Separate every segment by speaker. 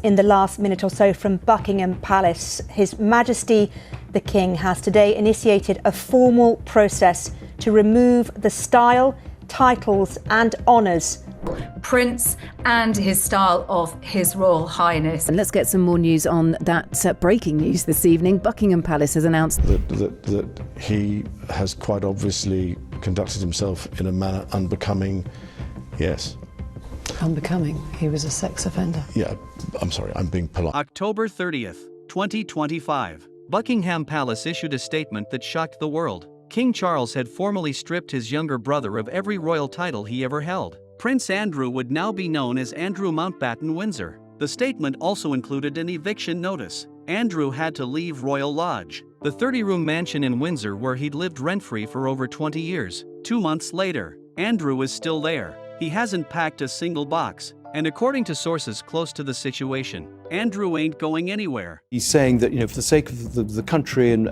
Speaker 1: in the last minute or so from Buckingham Palace. His Majesty the King has today initiated a formal process to remove the style, titles and honours
Speaker 2: Prince and his style of His Royal Highness.
Speaker 3: And let's get some more news on that breaking news this evening. Buckingham Palace has announced
Speaker 4: that he has quite obviously conducted himself in a manner unbecoming. Yes.
Speaker 5: Unbecoming? He was a sex offender.
Speaker 4: Yeah, I'm sorry, I'm being polite.
Speaker 6: October 30th, 2025. Buckingham Palace issued a statement that shocked the world. King Charles had formally stripped his younger brother of every royal title he ever held. Prince Andrew would now be known as Andrew Mountbatten Windsor. The statement also included an eviction notice. Andrew had to leave Royal Lodge, the 30-room mansion in Windsor where he'd lived rent-free for over 20 years. 2 months later, Andrew is still there. He hasn't packed a single box. And according to sources close to the situation, Andrew ain't going anywhere.
Speaker 7: He's saying that, for the sake of the country and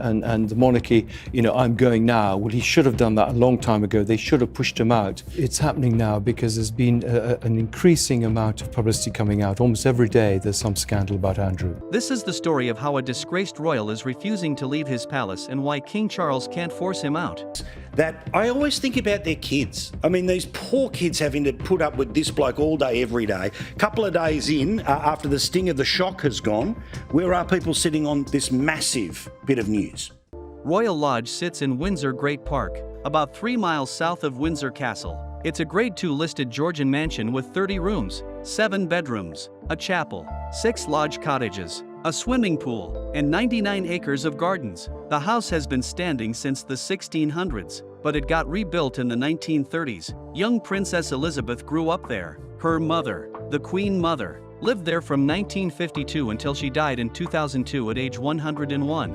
Speaker 7: the monarchy, I'm going now. Well, he should have done that a long time ago. They should have pushed him out. It's happening now because there's been an increasing amount of publicity coming out. Almost every day there's some scandal about Andrew.
Speaker 6: This is the story of how a disgraced royal is refusing to leave his palace and why King Charles can't force him out.
Speaker 8: That I always think about their kids. I mean, these poor kids having to put up with this bloke all day, every day. Couple of days in, after the sting of the shock has gone, where are people sitting on this massive bit of news?
Speaker 6: Royal Lodge sits in Windsor Great Park, about 3 miles south of Windsor Castle. It's a Grade 2 listed Georgian mansion with 30 rooms, 7 bedrooms, a chapel, 6 lodge cottages, a swimming pool, and 99 acres of gardens. The house has been standing since the 1600s, but it got rebuilt in the 1930s. Young Princess Elizabeth grew up there. Her mother, the Queen Mother, lived there from 1952 until she died in 2002 at age 101.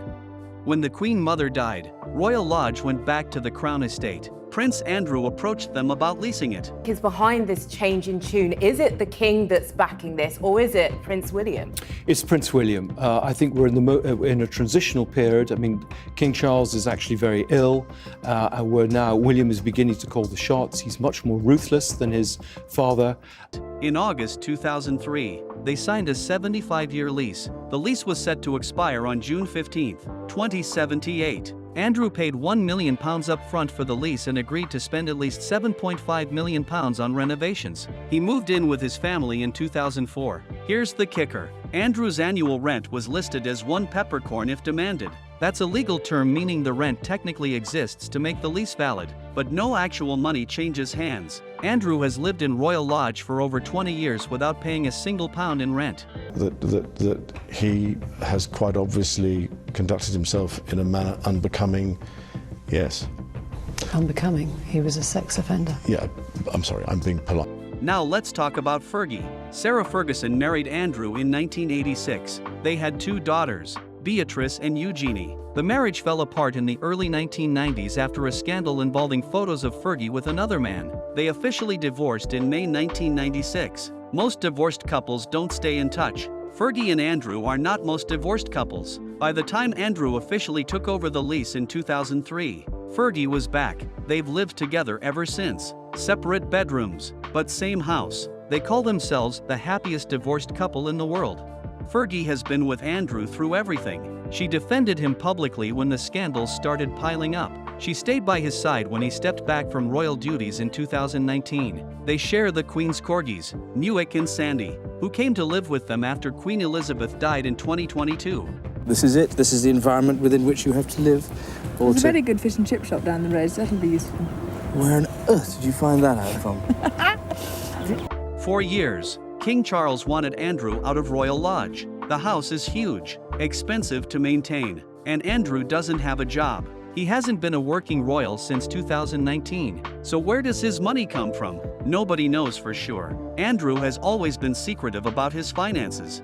Speaker 6: When the Queen Mother died, Royal Lodge went back to the Crown Estate. Prince Andrew approached them about leasing it.
Speaker 9: Is behind this change in tune? Is it the King that's backing this, or is it Prince William?
Speaker 7: It's Prince William. I think we're in a transitional period. I mean, King Charles is actually very ill. William is beginning to call the shots. He's much more ruthless than his father.
Speaker 6: In August 2003, they signed a 75-year lease. The lease was set to expire on June 15, 2078. Andrew paid £1 million up front for the lease and agreed to spend at least £7.5 million on renovations. He moved in with his family in 2004. Here's the kicker. Andrew's annual rent was listed as 1 peppercorn if demanded. That's a legal term meaning the rent technically exists to make the lease valid, but no actual money changes hands. Andrew has lived in Royal Lodge for over 20 years without paying a single pound in rent.
Speaker 4: That he has quite obviously conducted himself in a manner unbecoming. Yes.
Speaker 5: Unbecoming? He was a sex offender.
Speaker 4: Yeah, I'm sorry, I'm being polite.
Speaker 6: Now let's talk about Fergie. Sarah Ferguson married Andrew in 1986. They had 2 daughters, Beatrice and Eugenie. The marriage fell apart in the early 1990s after a scandal involving photos of Fergie with another man. They officially divorced in May 1996. Most divorced couples don't stay in touch. Fergie and Andrew are not most divorced couples. By the time Andrew officially took over the lease in 2003, Fergie was back. They've lived together ever since. Separate bedrooms, but same house. They call themselves the happiest divorced couple in the world. Fergie has been with Andrew through everything. She defended him publicly when the scandals started piling up. She stayed by his side when he stepped back from royal duties in 2019. They share the Queen's corgis, Newick and Sandy, who came to live with them after Queen Elizabeth died in 2022.
Speaker 10: This is it. This is the environment within which you have to live.
Speaker 11: There's a very good fish and chip shop down the road, so that'll be useful.
Speaker 10: Where on earth did you find that out from?
Speaker 6: For years, King Charles wanted Andrew out of Royal Lodge. The house is huge, expensive to maintain, and Andrew doesn't have a job. He hasn't been a working royal since 2019. So where does his money come from? Nobody knows for sure. Andrew has always been secretive about his finances.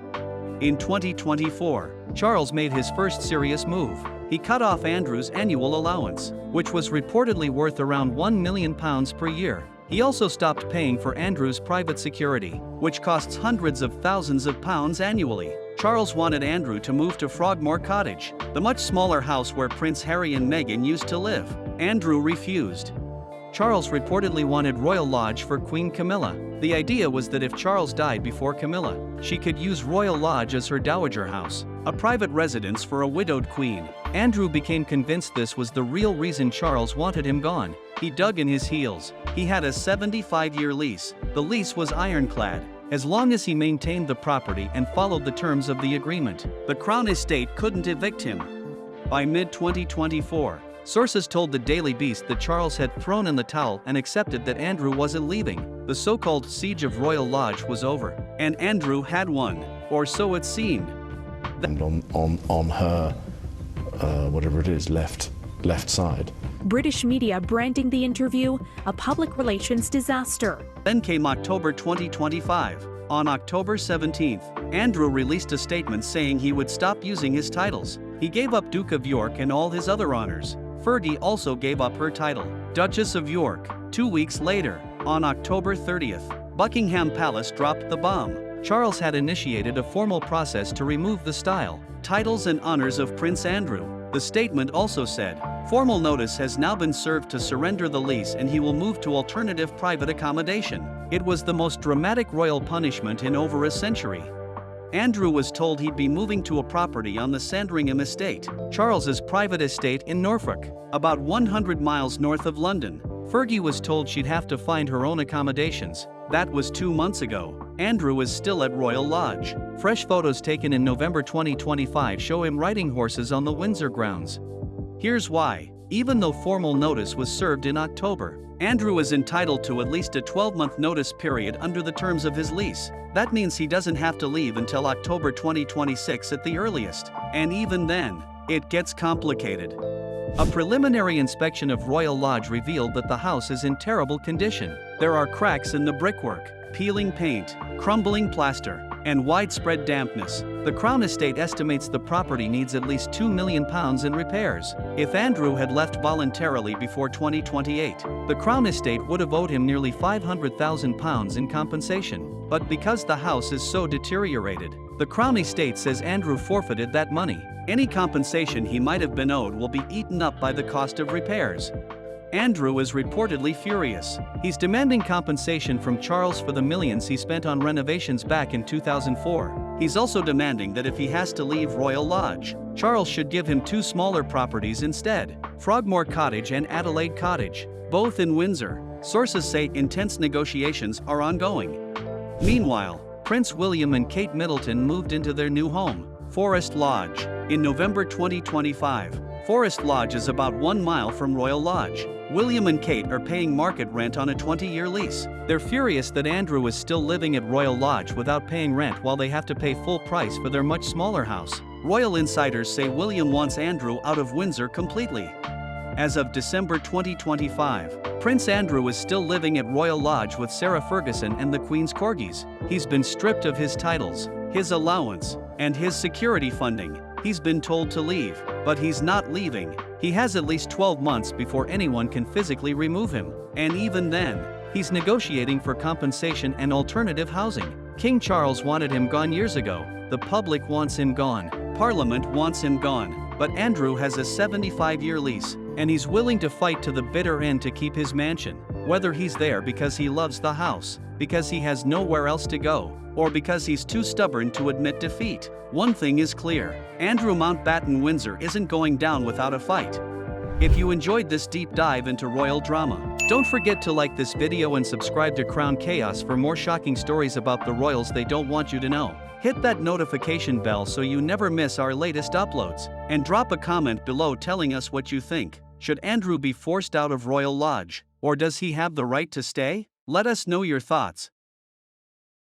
Speaker 6: In 2024, Charles made his first serious move. He cut off Andrew's annual allowance, which was reportedly worth around £1 million per year. He also stopped paying for Andrew's private security, which costs hundreds of thousands of pounds annually. Charles wanted Andrew to move to Frogmore Cottage, the much smaller house where Prince Harry and Meghan used to live. Andrew refused. Charles reportedly wanted Royal Lodge for Queen Camilla, The idea was that if Charles died before Camilla, she could use Royal Lodge as her dowager house, a private residence for a widowed queen. Andrew became convinced this was the real reason Charles wanted him gone. He dug in his heels. He had a 75-year lease. The lease was ironclad, as long as he maintained the property and followed the terms of the agreement. The Crown Estate couldn't evict him. By mid-2024, sources told the Daily Beast that Charles had thrown in the towel and accepted that Andrew wasn't leaving. The so-called siege of Royal Lodge was over, and Andrew had won, or so it seemed.
Speaker 4: And on her, whatever it is, left side.
Speaker 12: British media branding the interview a public relations disaster.
Speaker 6: Then came October 2025. On October 17th, Andrew released a statement saying he would stop using his titles. He gave up Duke of York and all his other honors. Fergie also gave up her title, Duchess of York. 2 weeks later, on October 30th, Buckingham Palace dropped the bomb. Charles had initiated a formal process to remove the style, titles and honors of Prince Andrew. The statement also said, formal notice has now been served to surrender the lease and he will move to alternative private accommodation. It was the most dramatic royal punishment in over a century. Andrew was told he'd be moving to a property on the Sandringham estate, Charles's private estate in Norfolk, about 100 miles north of London. Fergie was told she'd have to find her own accommodations. That was 2 months ago. Andrew is still at Royal Lodge. Fresh photos taken in November 2025 show him riding horses on the Windsor grounds. Here's why. Even though formal notice was served in October, Andrew is entitled to at least a 12-month notice period under the terms of his lease. That means he doesn't have to leave until October 2026 at the earliest. And even then, it gets complicated. A preliminary inspection of Royal Lodge revealed that the house is in terrible condition. There are cracks in the brickwork, peeling paint, crumbling plaster, and widespread dampness. The Crown Estate estimates the property needs at least £2 million in repairs. If Andrew had left voluntarily before 2028, the Crown Estate would have owed him nearly £500,000 in compensation. But because the house is so deteriorated, the Crown Estate says Andrew forfeited that money. Any compensation he might have been owed will be eaten up by the cost of repairs. Andrew is reportedly furious. He's demanding compensation from Charles for the millions he spent on renovations back in 2004. He's also demanding that if he has to leave Royal Lodge, Charles should give him 2 smaller properties instead, Frogmore Cottage and Adelaide Cottage, both in Windsor. Sources say intense negotiations are ongoing. Meanwhile, Prince William and Kate Middleton moved into their new home, Forest Lodge, in November 2025. Forest Lodge is about 1 mile from Royal Lodge. William and Kate are paying market rent on a 20-year lease. They're furious that Andrew is still living at Royal Lodge without paying rent while they have to pay full price for their much smaller house. Royal insiders say William wants Andrew out of Windsor completely. As of December 2025, Prince Andrew is still living at Royal Lodge with Sarah Ferguson and the Queen's corgis. He's been stripped of his titles, his allowance, and his security funding. He's been told to leave, but he's not leaving. He has at least 12 months before anyone can physically remove him. And even then, he's negotiating for compensation and alternative housing. King Charles wanted him gone years ago. The public wants him gone. Parliament wants him gone. But Andrew has a 75-year lease, and he's willing to fight to the bitter end to keep his mansion. Whether he's there because he loves the house, because he has nowhere else to go, or because he's too stubborn to admit defeat. One thing is clear, Andrew Mountbatten Windsor isn't going down without a fight. If you enjoyed this deep dive into royal drama, don't forget to like this video and subscribe to Crown Chaos for more shocking stories about the royals they don't want you to know. Hit that notification bell so you never miss our latest uploads, and drop a comment below telling us what you think. Should Andrew be forced out of Royal Lodge, or does he have the right to stay? Let us know your thoughts.